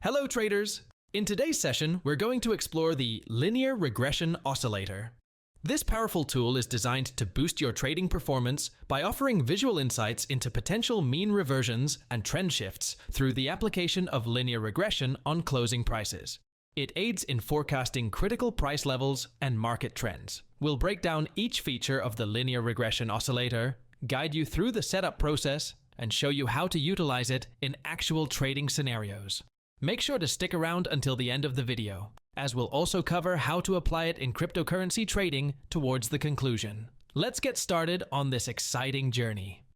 Hello traders! In today's session, we're going to explore the Linear Regression Oscillator. This powerful tool is designed to boost your trading performance by offering visual insights into potential mean reversions and trend shifts through the application of linear regression on closing prices. It aids in forecasting critical price levels and market trends. We'll break down each feature of the Linear Regression Oscillator, guide you through the setup process, and show you how to utilize it in actual trading scenarios. Make sure to stick around until the end of the video, as we'll also cover how to apply it in cryptocurrency trading towards the conclusion. Let's get started on this exciting journey.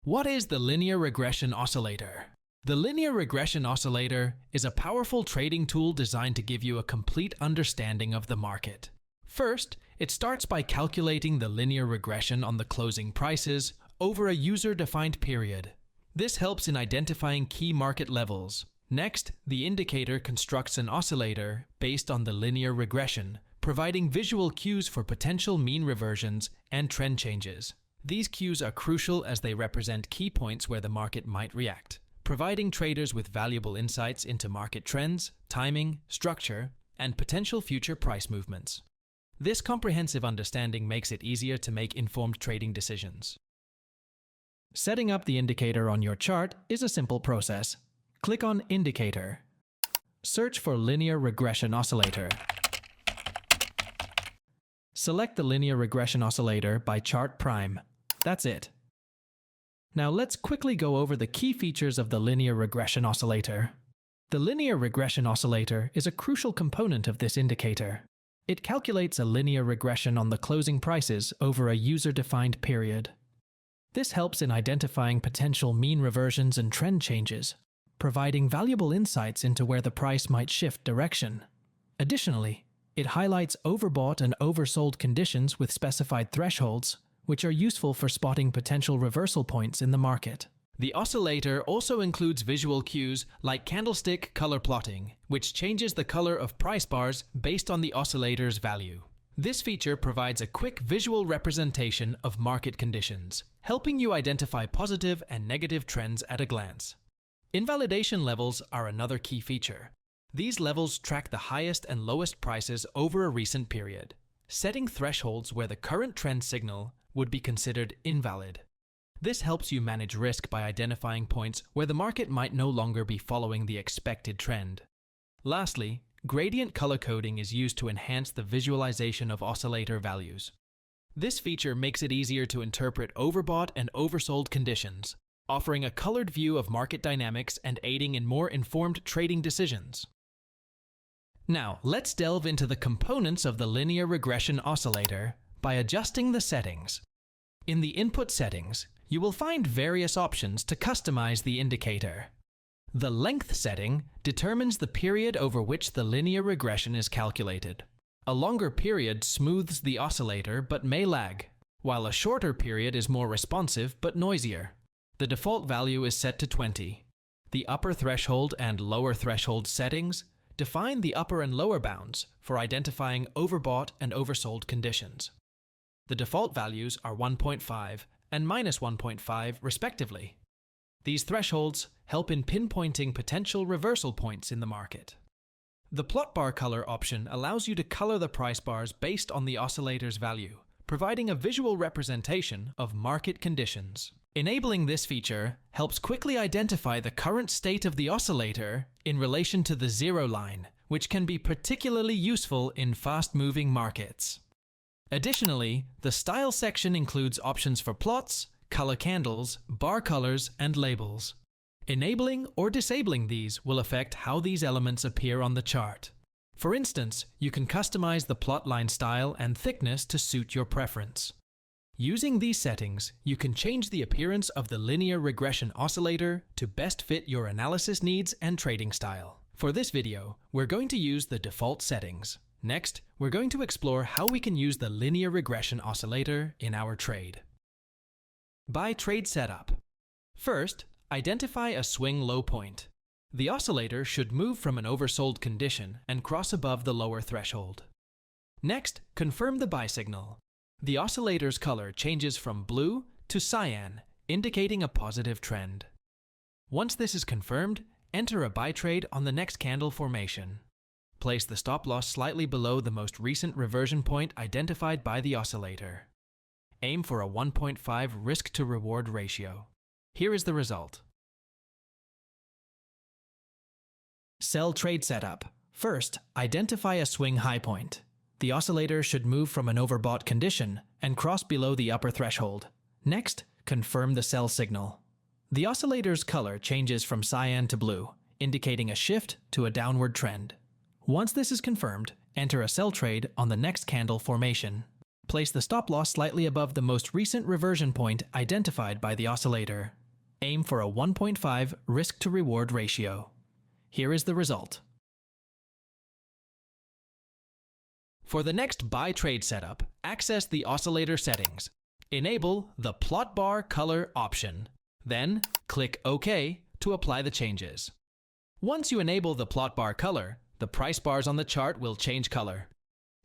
What is the Linear Regression Oscillator? The Linear Regression Oscillator is a powerful trading tool designed to give you a complete understanding of the market. First, it starts by calculating the linear regression on the closing prices over a user-defined period. This helps in identifying key market levels. Next, the indicator constructs an oscillator based on the linear regression, providing visual cues for potential mean reversions and trend changes. These cues are crucial as they represent key points where the market might react, providing traders with valuable insights into market trends, timing, structure, and potential future price movements. This comprehensive understanding makes it easier to make informed trading decisions. Setting up the indicator on your chart is a simple process. Click on Indicator. Search for Linear Regression Oscillator. Select the Linear Regression Oscillator by Chart Prime. That's it. Now let's quickly go over the key features of the Linear Regression Oscillator. The Linear Regression Oscillator is a crucial component of this indicator. It calculates a linear regression on the closing prices over a user-defined period. This helps in identifying potential mean reversions and trend changes, providing valuable insights into where the price might shift direction. Additionally, it highlights overbought and oversold conditions with specified thresholds, which are useful for spotting potential reversal points in the market. The oscillator also includes visual cues like candlestick color plotting, which changes the color of price bars based on the oscillator's value. This feature provides a quick visual representation of market conditions, helping you identify positive and negative trends at a glance. Invalidation levels are another key feature. These levels track the highest and lowest prices over a recent period, setting thresholds where the current trend signal would be considered invalid. This helps you manage risk by identifying points where the market might no longer be following the expected trend. Lastly, gradient color coding is used to enhance the visualization of oscillator values. This feature makes it easier to interpret overbought and oversold conditions, offering a colored view of market dynamics and aiding in more informed trading decisions. Now, let's delve into the components of the Linear Regression Oscillator by adjusting the settings. In the input settings, you will find various options to customize the indicator. The length setting determines the period over which the linear regression is calculated. A longer period smooths the oscillator but may lag, while a shorter period is more responsive but noisier. The default value is set to 20. The upper threshold and lower threshold settings define the upper and lower bounds for identifying overbought and oversold conditions. The default values are 1.5 and -1.5 respectively. These thresholds help in pinpointing potential reversal points in the market. The plot bar color option allows you to color the price bars based on the oscillator's value, providing a visual representation of market conditions. Enabling this feature helps quickly identify the current state of the oscillator in relation to the zero line, which can be particularly useful in fast-moving markets. Additionally, the Style section includes options for plots, color candles, bar colors, and labels. Enabling or disabling these will affect how these elements appear on the chart. For instance, you can customize the plot line style and thickness to suit your preference. Using these settings, you can change the appearance of the Linear Regression Oscillator to best fit your analysis needs and trading style. For this video, we're going to use the default settings. Next, we're going to explore how we can use the Linear Regression Oscillator in our trade. By trade setup. First, identify a swing low point. The oscillator should move from an oversold condition and cross above the lower threshold. Next, confirm the buy signal. The oscillator's color changes from blue to cyan, indicating a positive trend. Once this is confirmed, enter a buy trade on the next candle formation. Place the stop loss slightly below the most recent reversion point identified by the oscillator. Aim for a 1.5 risk-to-reward ratio. Here is the result. Sell trade setup. First, identify a swing high point. The oscillator should move from an overbought condition and cross below the upper threshold. Next, confirm the sell signal. The oscillator's color changes from cyan to blue, indicating a shift to a downward trend. Once this is confirmed, enter a sell trade on the next candle formation. Place the stop loss slightly above the most recent reversion point identified by the oscillator. Aim for a 1.5 risk-to-reward ratio. Here is the result. For the next buy trade setup, access the oscillator settings. Enable the plot bar color option. Then, click OK to apply the changes. Once you enable the plot bar color, the price bars on the chart will change color.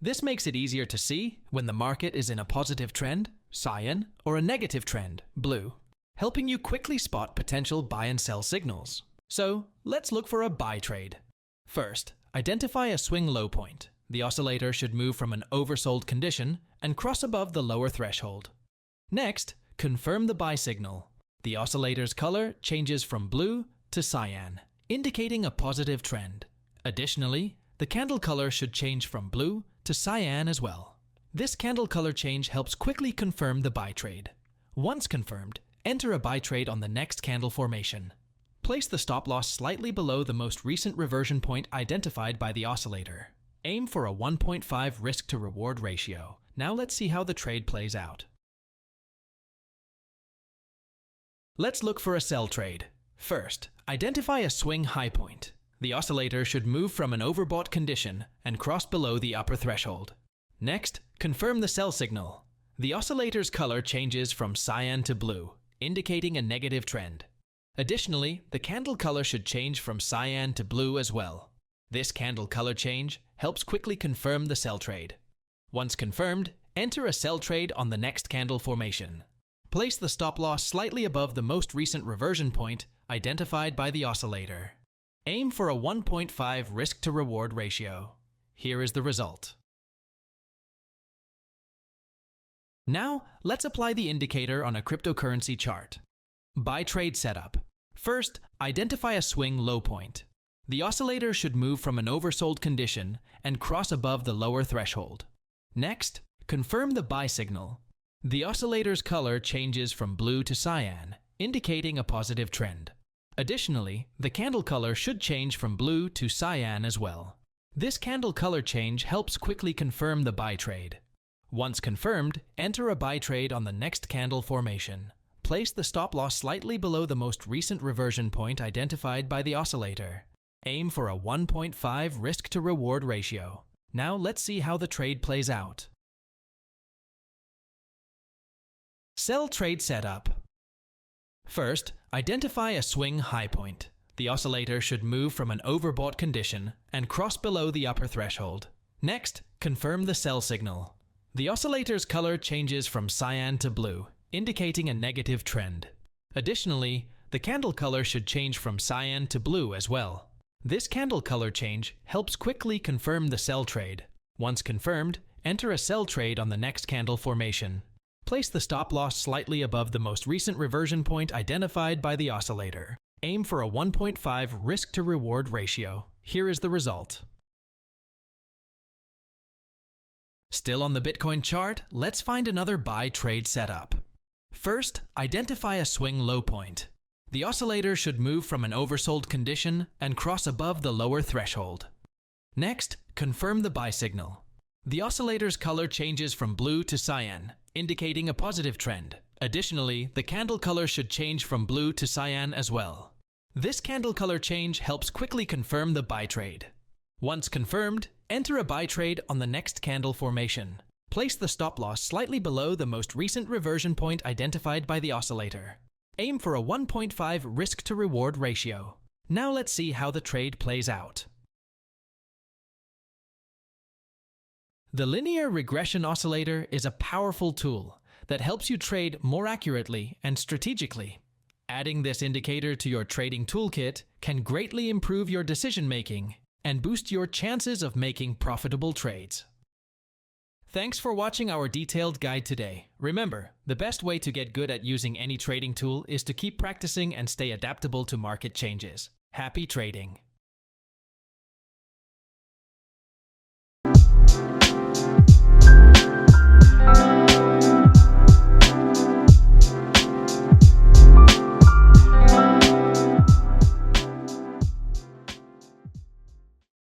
This makes it easier to see when the market is in a positive trend, cyan, or a negative trend, blue, helping you quickly spot potential buy and sell signals. So, let's look for a buy trade. First, identify a swing low point. The oscillator should move from an oversold condition and cross above the lower threshold. Next, confirm the buy signal. The oscillator's color changes from blue to cyan, indicating a positive trend. Additionally, the candle color should change from blue to cyan as well. This candle color change helps quickly confirm the buy trade. Once confirmed, enter a buy trade on the next candle formation. Place the stop loss slightly below the most recent reversion point identified by the oscillator. Aim for a 1.5 risk-to-reward ratio. Now let's see how the trade plays out. Let's look for a sell trade. First, identify a swing high point. The oscillator should move from an overbought condition and cross below the upper threshold. Next, confirm the sell signal. The oscillator's color changes from cyan to blue, indicating a negative trend. Additionally, the candle color should change from cyan to blue as well. This candle color change helps quickly confirm the sell trade. Once confirmed, enter a sell trade on the next candle formation. Place the stop loss slightly above the most recent reversion point identified by the oscillator. Aim for a 1.5 risk-to-reward ratio. Here is the result. Now, let's apply the indicator on a cryptocurrency chart. Buy trade setup. First, identify a swing low point. The oscillator should move from an oversold condition and cross above the lower threshold. Next, confirm the buy signal. The oscillator's color changes from blue to cyan, indicating a positive trend. Additionally, the candle color should change from blue to cyan as well. This candle color change helps quickly confirm the buy trade. Once confirmed, enter a buy trade on the next candle formation. Place the stop loss slightly below the most recent reversion point identified by the oscillator. Aim for a 1.5 risk-to-reward ratio. Now let's see how the trade plays out. Sell trade setup. First, identify a swing high point. The oscillator should move from an overbought condition and cross below the upper threshold. Next, confirm the sell signal. The oscillator's color changes from cyan to blue, indicating a negative trend. Additionally, the candle color should change from cyan to blue as well. This candle color change helps quickly confirm the sell trade. Once confirmed, enter a sell trade on the next candle formation. Place the stop loss slightly above the most recent reversion point identified by the oscillator. Aim for a 1.5 risk-to-reward ratio. Here is the result. Still on the Bitcoin chart, let's find another buy trade setup. First, identify a swing low point. The oscillator should move from an oversold condition and cross above the lower threshold. Next, confirm the buy signal. The oscillator's color changes from blue to cyan, indicating a positive trend. Additionally, the candle color should change from blue to cyan as well. This candle color change helps quickly confirm the buy trade. Once confirmed, enter a buy trade on the next candle formation. Place the stop loss slightly below the most recent reversion point identified by the oscillator. Aim for a 1.5 risk-to-reward ratio. Now let's see how the trade plays out. The Linear Regression Oscillator is a powerful tool that helps you trade more accurately and strategically. Adding this indicator to your trading toolkit can greatly improve your decision-making and boost your chances of making profitable trades. Thanks for watching our detailed guide today. Remember, the best way to get good at using any trading tool is to keep practicing and stay adaptable to market changes. Happy trading!